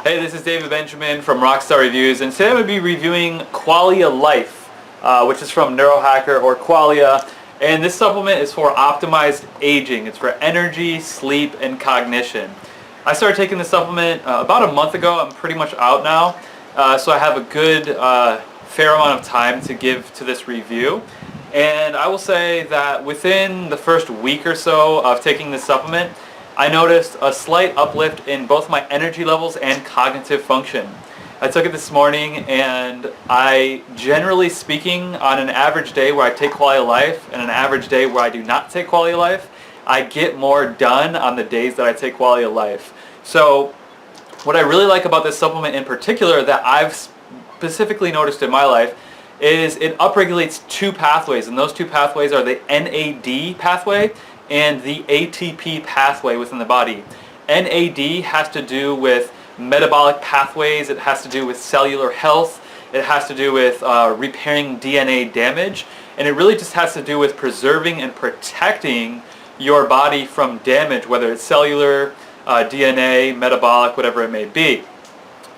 Hey, this is David Benjamin from Rockstar Reviews, and today I'm going to be reviewing Qualia Life, which is from Neurohacker or Qualia, and this supplement is for optimized aging. It's for energy, sleep, and cognition. I started taking this supplement about a month ago. I'm pretty much out now, so I have a good fair amount of time to give to this review. And I will say that within the first week or so of taking this supplement, I noticed a slight uplift in both my energy levels and cognitive function. I took it this morning, and I, generally speaking, on an average day where I take Qualia Life and an average day where I do not take Qualia Life, I get more done on the days that I take Qualia Life. So what I really like about this supplement in particular that I've specifically noticed in my life is it upregulates two pathways, and those two pathways are the NAD pathway and the ATP pathway within the body. NAD has to do with metabolic pathways, it has to do with cellular health, it has to do with repairing DNA damage, and it really just has to do with preserving and protecting your body from damage, whether it's cellular, DNA, metabolic, whatever it may be.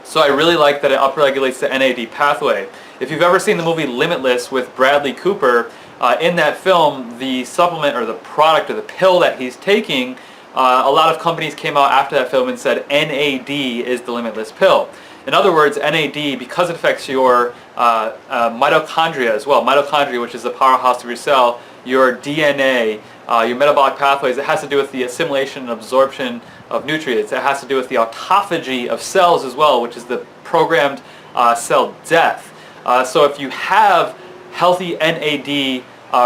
So I really like that it upregulates the NAD pathway. If you've ever seen the movie Limitless with Bradley Cooper, in that film, the supplement or the product or the pill that he's taking, a lot of companies came out after that film and said NAD is the Limitless Pill. In other words, NAD, because it affects your mitochondria as well, mitochondria, which is the powerhouse of your cell, your DNA, your metabolic pathways, it has to do with the assimilation and absorption of nutrients. It has to do with the autophagy of cells as well, which is the programmed cell death. So if you have healthy NAD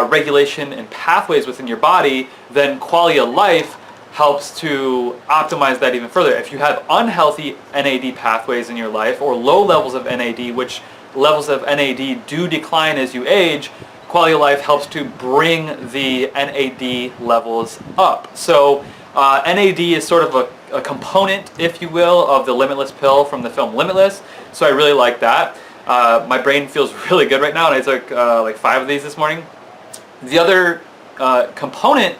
regulation and pathways within your body, then Qualia Life helps to optimize that even further. If you have unhealthy NAD pathways in your life or low levels of NAD, which levels of NAD do decline as you age, Qualia Life helps to bring the NAD levels up. So NAD is sort of a component, if you will, of the Limitless Pill from the film Limitless, so I really like that. My brain feels really good right now, and I took like 5 of these this morning. The other component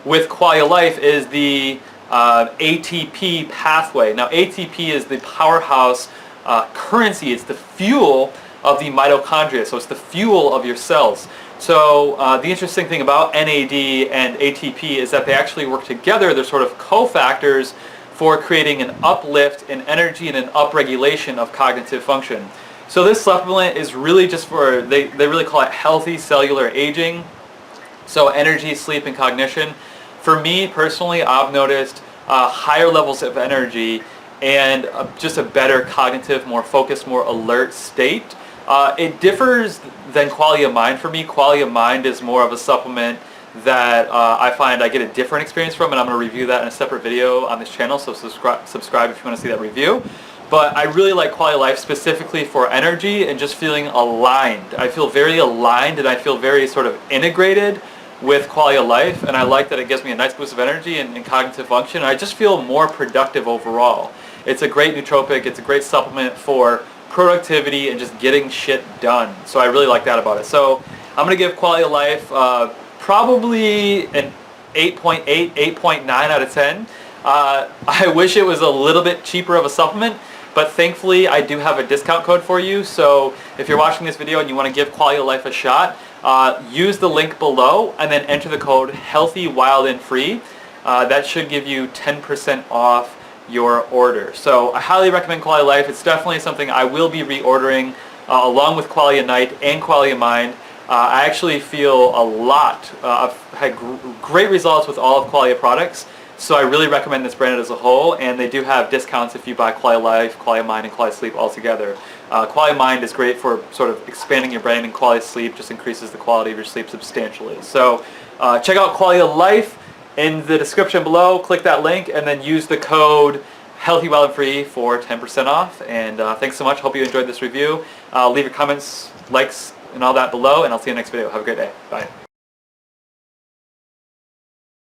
with Qualia Life is the ATP pathway. Now ATP is the powerhouse currency, it's the fuel of the mitochondria, so it's the fuel of your cells. So the interesting thing about NAD and ATP is that they actually work together. They're sort of cofactors for creating an uplift in energy and an upregulation of cognitive function. So this supplement is really just for, they really call it healthy cellular aging. So energy, sleep, and cognition. For me personally, I've noticed higher levels of energy and just a better cognitive, more focused, more alert state. It differs than Qualia Mind for me. Qualia Mind is more of a supplement that I find I get a different experience from, and I'm going to review that in a separate video on this channel, so subscribe if you want to see that review. But I really like Qualia Life specifically for energy and just feeling aligned. I feel very aligned, and I feel very sort of integrated with Qualia Life, and I like that it gives me a nice boost of energy and cognitive function. I just feel more productive overall. It's a great nootropic, it's a great supplement for productivity and just getting shit done. So I really like that about it. So I'm going to give Qualia Life probably an 8.8, 8.9 out of 10. I wish it was a little bit cheaper of a supplement, but thankfully I do have a discount code for you. So if you're watching this video and you want to give Qualia Life a shot, use the link below and then enter the code Healthy, Wild, and Free. That should give you 10% off your order. So I highly recommend Qualia Life. It's definitely something I will be reordering along with Qualia Night and Qualia Mind. I actually feel a lot. I've had great results with all of Qualia products, so I really recommend this brand as a whole, and they do have discounts if you buy Qualia Life, Qualia Mind, and Qualia Sleep all together. Qualia Mind is great for sort of expanding your brain, and Qualia Sleep just increases the quality of your sleep substantially. So check out Qualia Life in the description below, click that link, and then use the code Healthy, Wild, and Free for 10% off. And thanks so much. Hope you enjoyed this review. Leave your comments, likes, and all that below, and I'll see you in the next video. Have a great day. Bye.